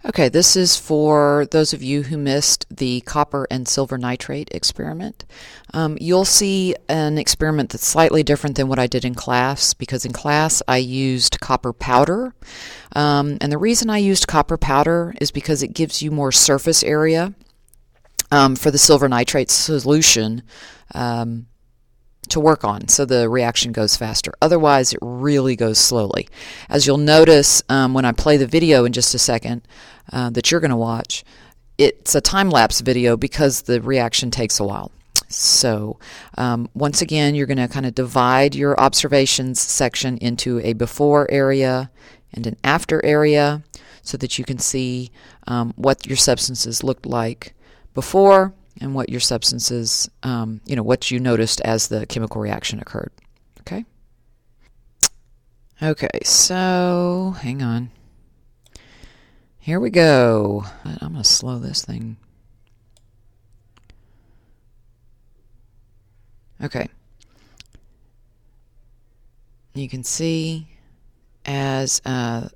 Okay, this is for those of you who missed the copper and silver nitrate experiment. You'll see an experiment that's slightly different than what I did in class, because in class I used copper powder. And the reason I used copper powder is because it gives you more surface area for the silver nitrate solution to work on, so the reaction goes faster. Otherwise, it really goes slowly. As you'll notice when I play the video in just a second that you're going to watch, it's a time-lapse video because the reaction takes a while. So once again, you're going to kind of divide your observations section into a before area and an after area so that you can see what your substances looked like before and what your substances, what you noticed as the chemical reaction occurred. Okay? Okay, so hang on. Here we go. I'm going to slow this thing. Okay. You can see as the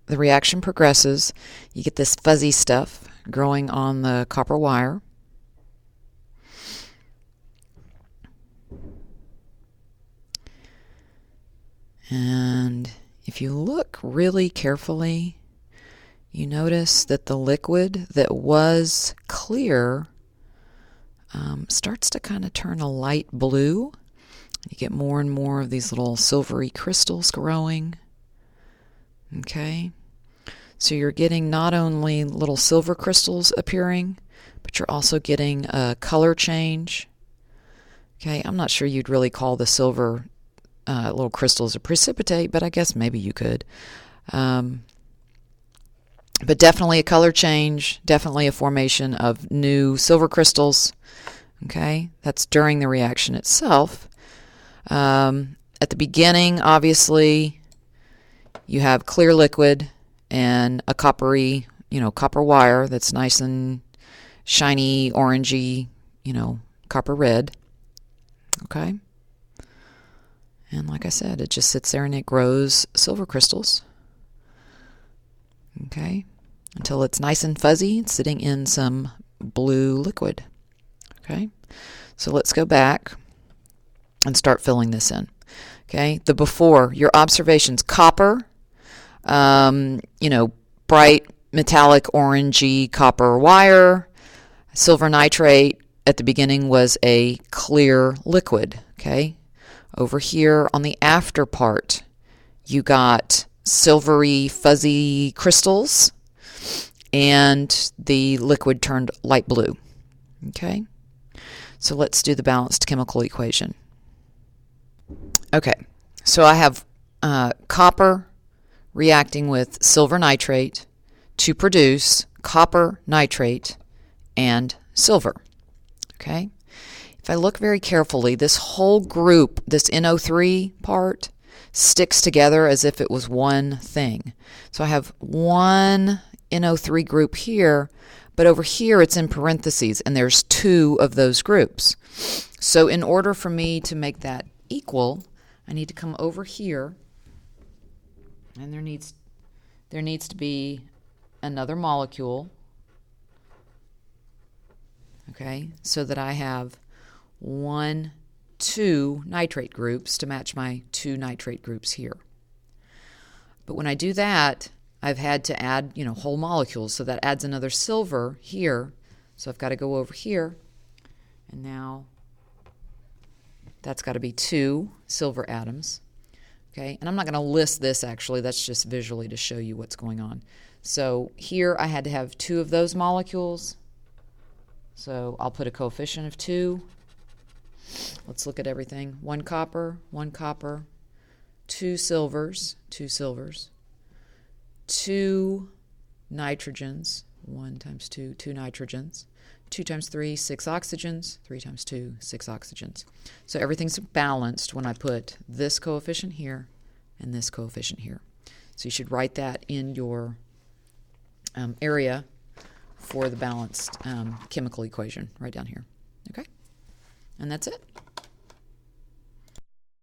reaction progresses, you get this fuzzy stuff growing on the copper wire. And if you look really carefully, you notice that the liquid that was clear starts to kind of turn a light blue. You get more and more of these little silvery crystals growing. Okay, so you're getting not only little silver crystals appearing, but you're also getting a color change. Okay, I'm not sure you'd really call the silver little crystals a precipitate, but I guess maybe you could. But definitely a color change, definitely a formation of new silver crystals. Okay, that's during the reaction itself. At the beginning, obviously, you have clear liquid and a coppery, copper wire that's nice and shiny, orangey, copper red. Okay. And like I said, it just sits there and it grows silver crystals. Okay, until it's nice and fuzzy, it's sitting in some blue liquid. Okay, so let's go back and start filling this in. Okay, the before, your observations: copper, bright metallic orangey copper wire. Silver nitrate at the beginning was a clear liquid. Okay. Over here on the after part, you got silvery, fuzzy crystals, and the liquid turned light blue. Okay, so let's do the balanced chemical equation. Okay, so I have copper reacting with silver nitrate to produce copper nitrate and silver. Okay. If I look very carefully, this whole group, this NO3 part, sticks together as if it was one thing. So I have one NO3 group here, but over here it's in parentheses, and there's two of those groups. So in order for me to make that equal, I need to come over here, and there needs to be another molecule, okay, so that I have two nitrate groups to match my two nitrate groups here. But when I do that, I've had to add, whole molecules, so that adds another silver here. So I've got to go over here, and now that's got to be two silver atoms. Okay, and I'm not going to list this actually, that's just visually to show you what's going on. So here I had to have two of those molecules, so I'll put a coefficient of 2. Let's look at everything. One copper, two silvers, two nitrogens, 1 times 2, 2 nitrogens, 2 times 3, 6 oxygens, 3 times 2, 6 oxygens. So everything's balanced when I put this coefficient here and this coefficient here. So you should write that in your area for the balanced chemical equation right down here. Okay? And that's it.